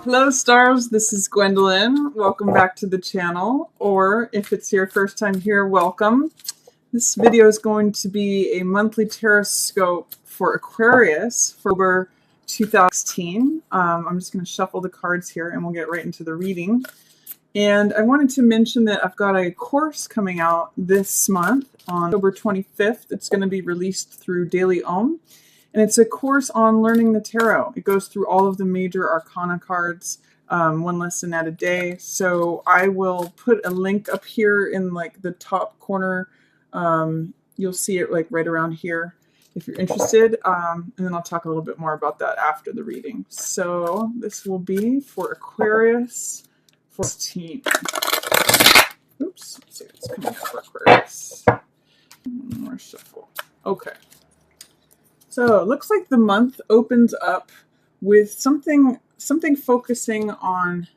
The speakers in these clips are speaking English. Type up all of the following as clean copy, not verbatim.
Hello stars, this is Gwendolyn. Welcome back to the channel, or if it's your first time here, welcome. This video is going to be a monthly tarot scope for Aquarius for October 2016. I'm just going to shuffle the cards here and we'll get right into the reading. And I wanted to mention that I've got a course coming out this month on October 25th. It's going to be released through Daily Om. And it's a course on learning the tarot. It goes through all of the major arcana cards, one lesson at a day. So I will put a link up here in like the top corner. You'll see it like right around here if you're interested. And then I'll talk a little bit more about that after the reading. So this will be for Aquarius 14. Oops, let's see what's coming up for Aquarius. One more shuffle. Okay. So it looks like the month opens up with something focusing on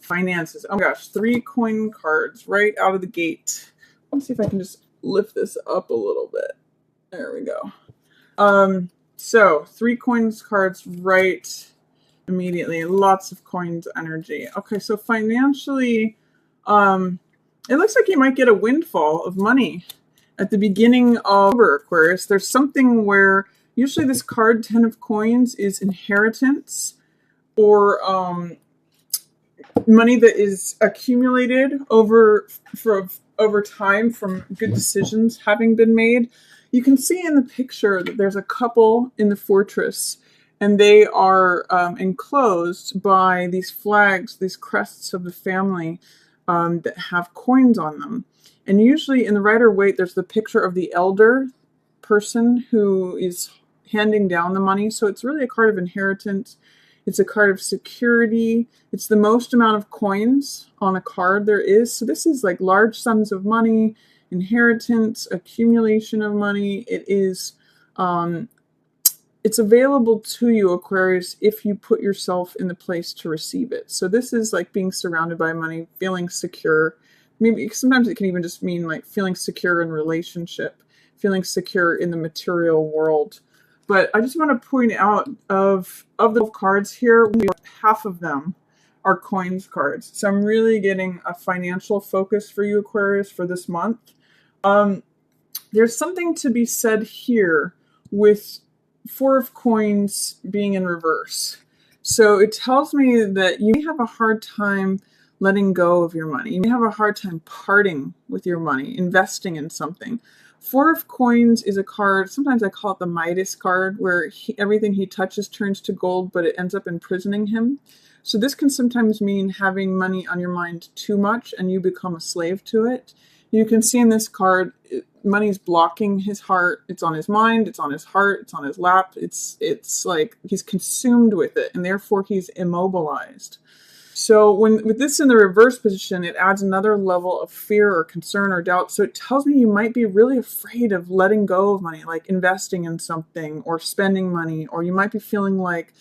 finances. Oh my gosh, 3 coin cards right out of the gate. Let's see if I can just lift this up a little bit. There we go. So 3 coins cards right immediately. Lots of coins energy. Okay, so financially, it looks like you might get a windfall of money at the beginning of Aquarius. There's something where usually this card, 10 of coins, is inheritance or money that is accumulated over time from good decisions having been made. You can see in the picture that there's a couple in the fortress, and they are enclosed by these flags, these crests of the family that have coins on them. And usually in the Rider-Waite, there's the picture of the elder person who is handing down the money. So it's really a card of inheritance. It's a card of security. It's the most amount of coins on a card there is. So this is like large sums of money, inheritance, accumulation of money. It is, it's available to you, Aquarius, if you put yourself in the place to receive it. So this is like being surrounded by money, feeling secure. Maybe sometimes it can even just mean like feeling secure in relationship, feeling secure in the material world. But I just want to point out of the cards here, half of them are coins cards. So I'm really getting a financial focus for you, Aquarius, for this month. There's something to be said here with 4 of coins being in reverse. So it tells me that you may have a hard time letting go of your money. You may have a hard time parting with your money, investing in something. 4 of coins is a card, sometimes I call it the Midas card, where everything he touches turns to gold, but it ends up imprisoning him. So this can sometimes mean having money on your mind too much and you become a slave to it. You can see in this card, money's blocking his heart. It's on his mind, it's on his heart, it's on his lap. It's like he's consumed with it, and therefore he's immobilized. So with this in the reverse position, it adds another level of fear or concern or doubt. So it tells me you might be really afraid of letting go of money, like investing in something or spending money, or you might be feeling like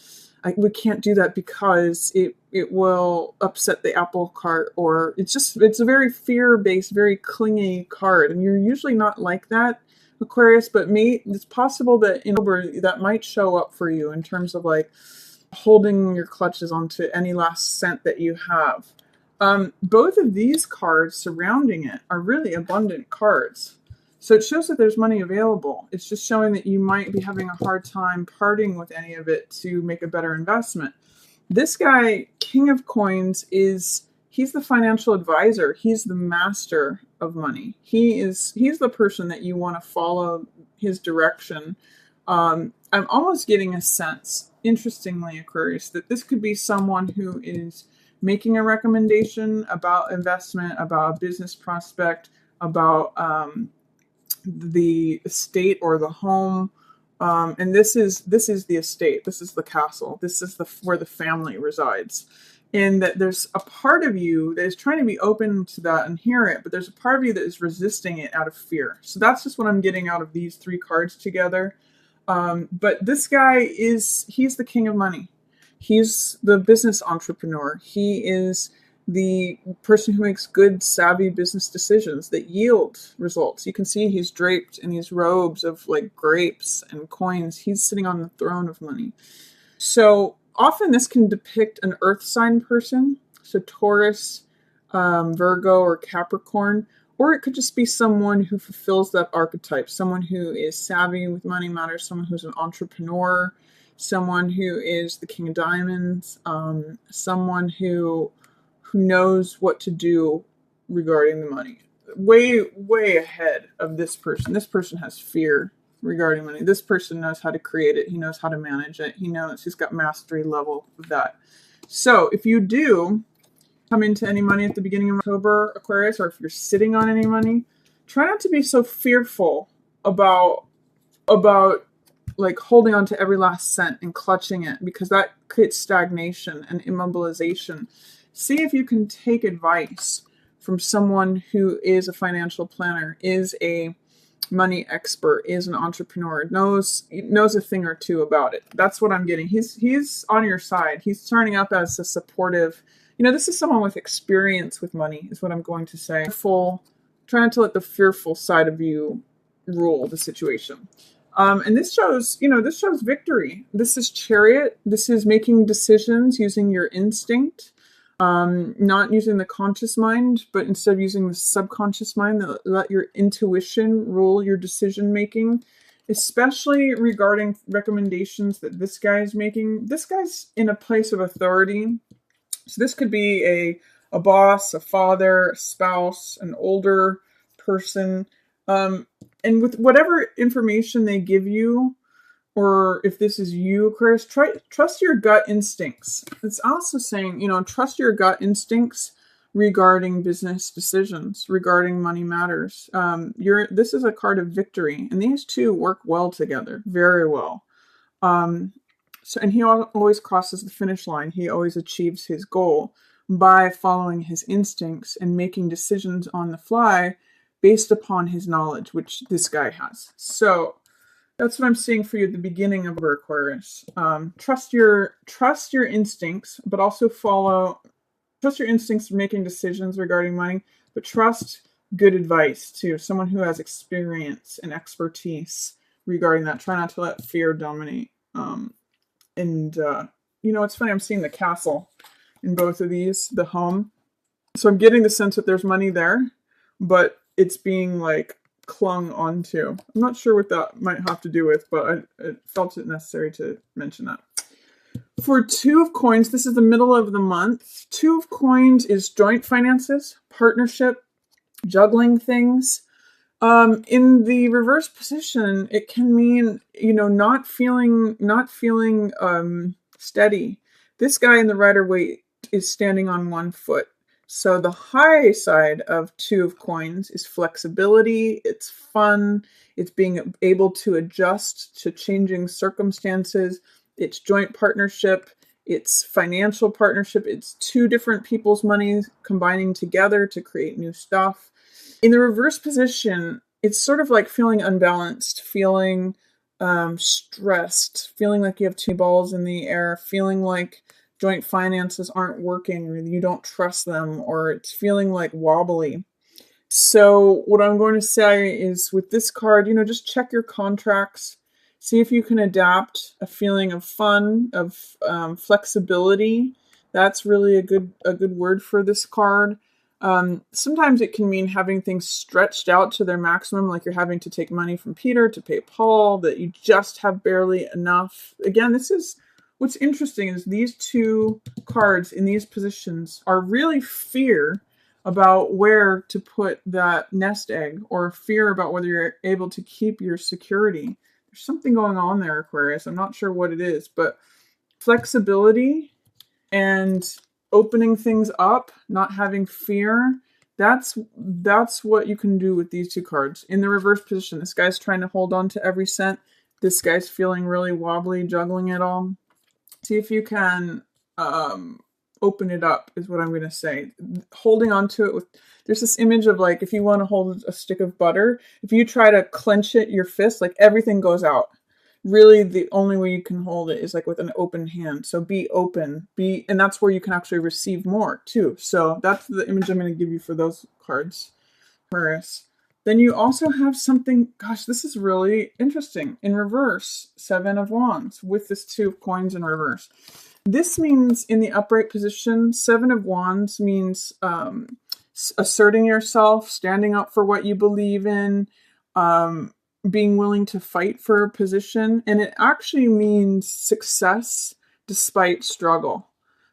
we can't do that because it will upset the apple cart, or it's a very fear-based, very clingy card. And you're usually not like that, Aquarius, but it's possible that in October that might show up for you in terms of like holding your clutches onto any last cent that you have. Both of these cards surrounding it are really abundant cards. So it shows that there's money available. It's just showing that you might be having a hard time parting with any of it to make a better investment. This guy, King of Coins, he's the financial advisor. He's the master of money. He's the person that you want to follow his direction. I'm almost getting a sense, interestingly, Aquarius, that this could be someone who is making a recommendation about investment, about a business prospect, about the estate or the home. And this is the estate. This is the castle. This is where the family resides. And that there's a part of you that is trying to be open to that and hear it, but there's a part of you that is resisting it out of fear. So that's just what I'm getting out of these 3 cards together. But this guy he's the king of money. He's the business entrepreneur. He is the person who makes good, savvy business decisions that yield results. You can see he's draped in these robes of like grapes and coins. He's sitting on the throne of money. So often this can depict an earth sign person, so Taurus, Virgo, or Capricorn, or it could just be someone who fulfills that archetype, someone who is savvy with money matters, someone who's an entrepreneur, someone who is the King of Diamonds, someone who knows what to do regarding the money. Way ahead of this person. This person has fear regarding money. This person knows how to create it. He knows how to manage it. He's got mastery level of that. So if you do come into any money at the beginning of October, Aquarius, or if you're sitting on any money, try not to be so fearful about like holding on to every last cent and clutching it, because that creates stagnation and immobilization. See if you can take advice from someone who is a financial planner, is a money expert, is an entrepreneur, knows a thing or two about it. That's what I'm getting. He's on your side. He's turning up as a supportive. This is someone with experience with money, is what I'm going to say. Try not to let the fearful side of you rule the situation. And this shows victory. This is Chariot. This is making decisions using your instinct. Not using the conscious mind, but instead using the subconscious mind. Let your intuition rule your decision making, especially regarding recommendations that this guy is making. This guy's in a place of authority. So this could be a boss, a father, a spouse, an older person. And with whatever information they give you, or if this is you, Aquarius, trust your gut instincts. It's also saying, trust your gut instincts regarding business decisions, regarding money matters. This is a card of victory, and these two work well together, very well. And he always crosses the finish line. He always achieves his goal by following his instincts and making decisions on the fly based upon his knowledge, which this guy has. So that's what I'm seeing for you at the beginning of Aquarius. Trust your instincts, but also trust your instincts for making decisions regarding money, but trust good advice too. Someone who has experience and expertise regarding that. Try not to let fear dominate. It's funny, I'm seeing the castle in both of these, the home. So I'm getting the sense that there's money there, but it's being like clung onto. I'm not sure what that might have to do with, but I felt it necessary to mention that. For Two of Coins, this is the middle of the month. Two of Coins is joint finances, partnership, juggling things. In the reverse position, it can mean, not feeling steady. This guy in the Rider-Waite is standing on one foot. So the high side of Two of Coins is flexibility, it's fun, it's being able to adjust to changing circumstances, it's joint partnership, it's financial partnership, it's two different people's money combining together to create new stuff. In the reverse position, it's sort of like feeling unbalanced, feeling stressed, feeling like you have two balls in the air, feeling like joint finances aren't working, or you don't trust them, or it's feeling like wobbly. So what I'm going to say is, with this card, just check your contracts, see if you can adapt a feeling of fun, of flexibility. That's really a good word for this card. Sometimes it can mean having things stretched out to their maximum, like you're having to take money from Peter to pay Paul, that you just have barely enough. Again, what's interesting is these two cards in these positions are really fear about where to put that nest egg, or fear about whether you're able to keep your security. There's something going on there, Aquarius. I'm not sure what it is, but flexibility and opening things up, not having fear, that's what you can do with these two cards. In the reverse position, this guy's trying to hold on to every cent. This guy's feeling really wobbly, juggling it all. See if you can open it up, is what I'm going to say. Holding on to it there's this image of, like, if you want to hold a stick of butter, if you try to clench it, your fist, like, everything goes out. Really, the only way you can hold it is like with an open hand. So be open, and that's where you can actually receive more too. So that's the image I'm going to give you for those cards, Aquarius. Then you also have something, gosh, this is really interesting. In reverse, Seven of Wands with this Two of Coins in reverse. This means in the upright position, Seven of Wands means asserting yourself, standing up for what you believe in, being willing to fight for a position. And it actually means success despite struggle.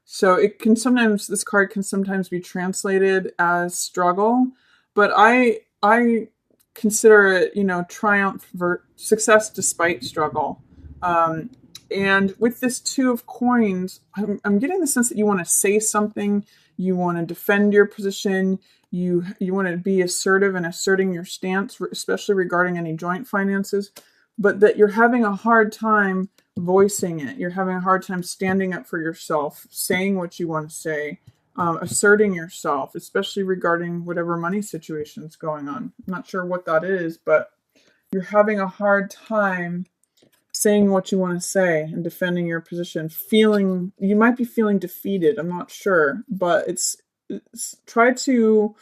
So it can sometimes, this card can sometimes be translated as struggle, but I consider it, you know, triumph, success despite struggle. And with this Two of Coins, I'm getting the sense that you want to say something, you want to defend your position, you want to be assertive and asserting your stance, especially regarding any joint finances, but that you're having a hard time voicing it. You're having a hard time standing up for yourself, saying what you want to say, asserting yourself, especially regarding whatever money situation is going on. I'm not sure what that is, but you're having a hard time saying what you want to say and defending your position. You might be feeling defeated. I'm not sure, but it's try to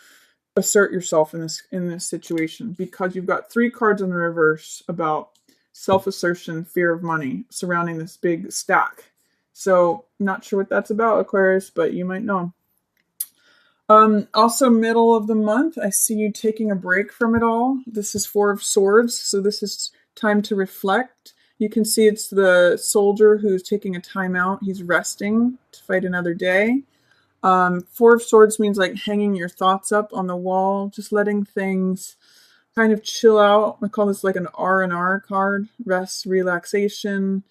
assert yourself in this situation, because you've got 3 cards in the reverse about self-assertion, fear of money surrounding this big stack. So not sure what that's about, Aquarius, but you might know. Also middle of the month, I see you taking a break from it all. This is 4 of Swords, so this is time to reflect. You can see it's the soldier who's taking a time out. He's resting to fight another day. 4 of Swords means like hanging your thoughts up on the wall, just letting things kind of chill out. I call this like an R&R card, rest, relaxation,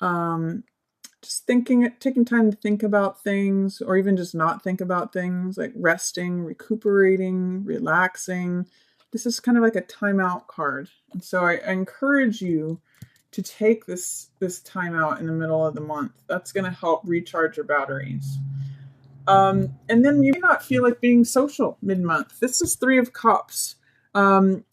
just taking time to think about things, or even just not think about things, like resting, recuperating, relaxing. This is kind of like a timeout card. And so I encourage you to take this time out in the middle of the month. That's going to help recharge your batteries. And then you may not feel like being social mid-month. This is 3 of Cups. And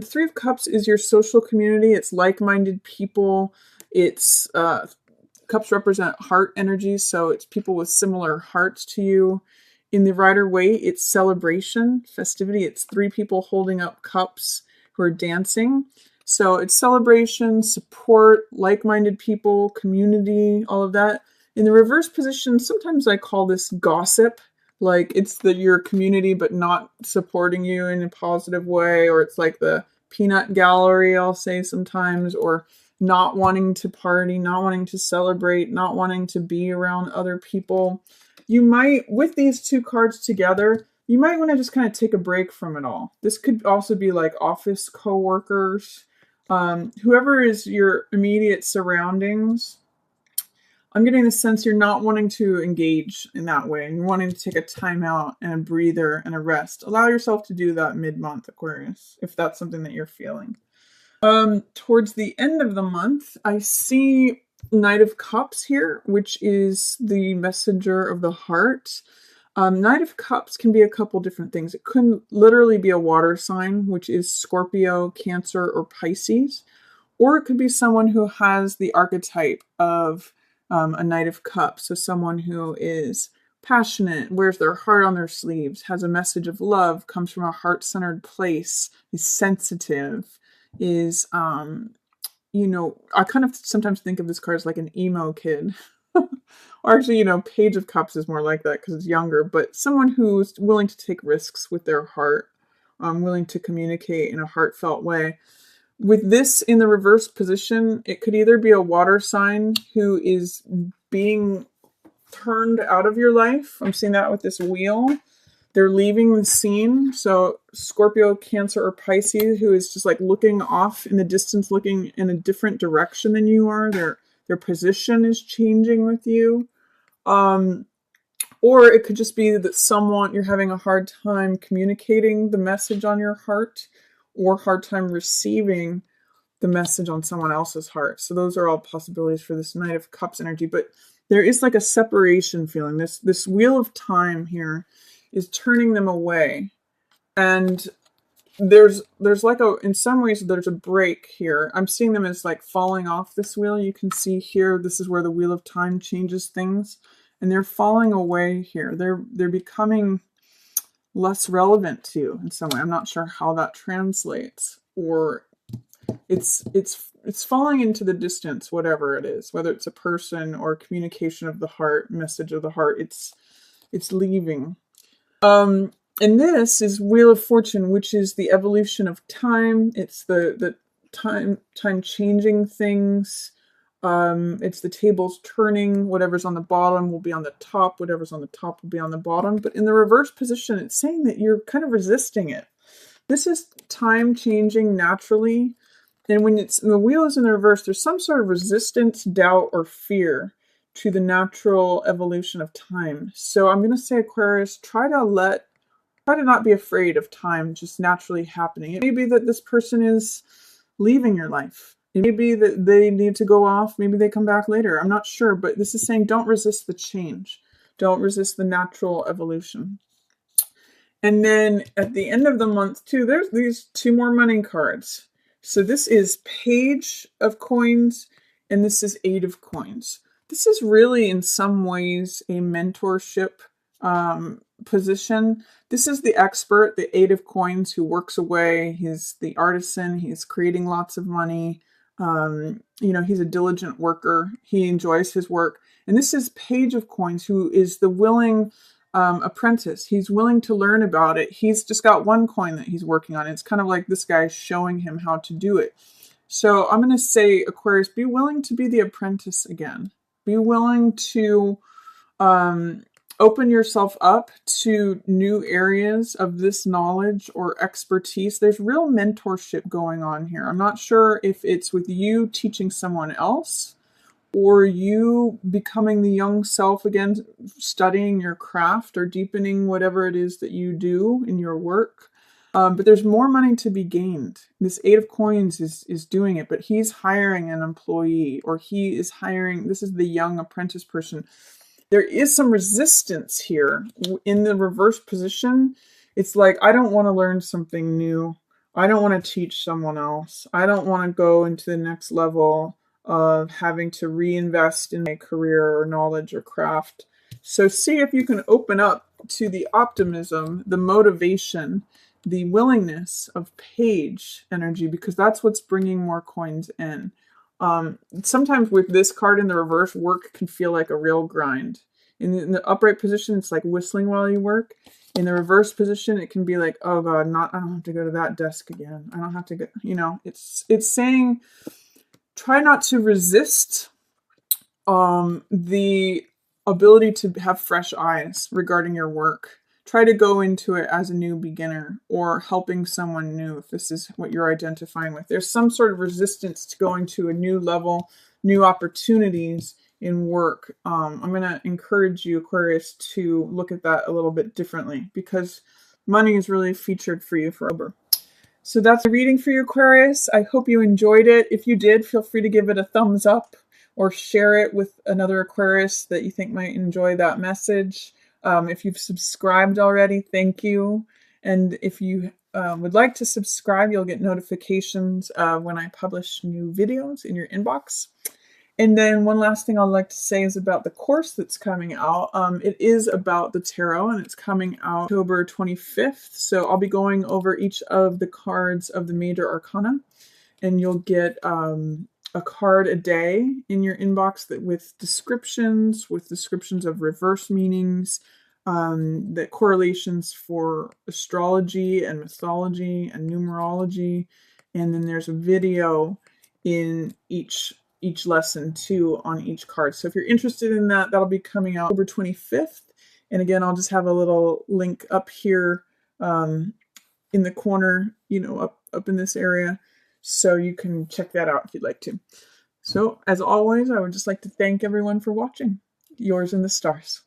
3 of Cups is your social community. It's like-minded people. It's Cups represent heart energy, so it's people with similar hearts to you. In the Rider-Waite, it's celebration, festivity. It's 3 people holding up cups who are dancing. So it's celebration, support, like-minded people, community, all of that. In the reverse position, sometimes I call this gossip, like it's your community but not supporting you in a positive way, or it's like the peanut gallery, I'll say sometimes, or not wanting to party, not wanting to celebrate, not wanting to be around other people. You might, with these 2 cards together, you might want to just kind of take a break from it all. This could also be like office coworkers, whoever is your immediate surroundings. I'm getting the sense you're not wanting to engage in that way, and you're wanting to take a time out and a breather and a rest. Allow yourself to do that mid-month, Aquarius, if that's something that you're feeling. Towards the end of the month, I see Knight of Cups here, which is the messenger of the heart. Knight of Cups can be a couple different things. It could literally be a water sign, which is Scorpio, Cancer, or Pisces. Or it could be someone who has the archetype of a Knight of Cups. So someone who is passionate, wears their heart on their sleeves, has a message of love, comes from a heart-centered place, is sensitive, is, you know, I kind of sometimes think of this card as like an emo kid. Or actually, you know, Page of Cups is more like that because it's younger, but someone who's willing to take risks with their heart, willing to communicate in a heartfelt way. With this in the reverse position, it could either be a water sign who is being turned out of your life. I'm seeing that with this wheel. They're leaving the scene. So Scorpio, Cancer, or Pisces, who is just like looking off in the distance, looking in a different direction than you are. Their position is changing with you. Or it could just be that you're having a hard time communicating the message on your heart, or hard time receiving the message on someone else's heart. So those are all possibilities for this Knight of Cups energy. But there is like a separation feeling. This wheel of time here is turning them away. And there's like in some ways there's a break here. I'm seeing them as like falling off this wheel. You can see here, this is where the wheel of time changes things. And they're falling away here. They're becoming less relevant to you in some way. I'm not sure how that translates, or it's it's falling into the distance, whatever it is, whether it's a person or communication of the heart, message of the heart, it's leaving. And this is Wheel of Fortune, which is the evolution of time. It's the time changing things. It's the tables turning. Whatever's on the bottom will be on the top. Whatever's on the top will be on the bottom. But in the reverse position, it's saying that you're kind of resisting it. This is time changing naturally. And when the wheel is in the reverse, there's some sort of resistance, doubt, or fear to the natural evolution of time. So I'm going to say, Aquarius, try to not be afraid of time just naturally happening. It may be that this person is leaving your life. It may be that they need to go off. Maybe they come back later. I'm not sure, but this is saying don't resist the change. Don't resist the natural evolution. And then at the end of the month too, there's these 2 more money cards. So this is Page of Coins and this is 8 of Coins. This is really in some ways a mentorship position. This is the expert, the 8 of Coins, who works away. He's the artisan. He's creating lots of money. He's a diligent worker. He enjoys his work. And this is Page of Coins, who is the willing apprentice. He's willing to learn about it. He's just got 1 coin that he's working on. It's kind of like this guy showing him how to do it. So I'm going to say, Aquarius, be willing to be the apprentice again. Be willing to open yourself up to new areas of this knowledge or expertise. There's real mentorship going on here. I'm not sure if it's with you teaching someone else or you becoming the young self again, studying your craft or deepening whatever it is that you do in your work. But there's more money to be gained. This 8 of Coins is doing it, but he's hiring an employee, or he is hiring, this is the young apprentice person. There is some resistance here in the reverse position. It's like, I don't want to learn something new. I don't want to teach someone else. I don't want to go into the next level of having to reinvest in my career or knowledge or craft. So see if you can open up to the optimism, the motivation, the willingness of Page energy, because that's what's bringing more coins in. Sometimes with this card in the reverse, work can feel like a real grind. In the upright position, it's like whistling while you work. In the reverse position, it can be like, oh God, I don't have to go to that desk again. I don't have to go, it's saying, try not to resist the ability to have fresh eyes regarding your work. Try to go into it as a new beginner or helping someone new if this is what you're identifying with. There's some sort of resistance to going to a new level, new opportunities in work. I'm going to encourage you, Aquarius, to look at that a little bit differently because money is really featured for you forever. So that's a reading for you, Aquarius. I hope you enjoyed it. If you did, feel free to give it a thumbs up or share it with another Aquarius that you think might enjoy that message. If you've subscribed already, thank you. And if you would like to subscribe, you'll get notifications when I publish new videos in your inbox. And then one last thing I'd like to say is about the course that's coming out. It is about the tarot and it's coming out October 25th. So I'll be going over each of the cards of the major arcana and you'll get a card a day in your inbox with descriptions of reverse meanings, the correlations for astrology and mythology and numerology. And then there's a video in each lesson too on each card. So if you're interested in that, that'll be coming out October 25th. And again, I'll just have a little link up here in the corner, up in this area. So you can check that out if you'd like to. So as always, I would just like to thank everyone for watching. Yours in the stars.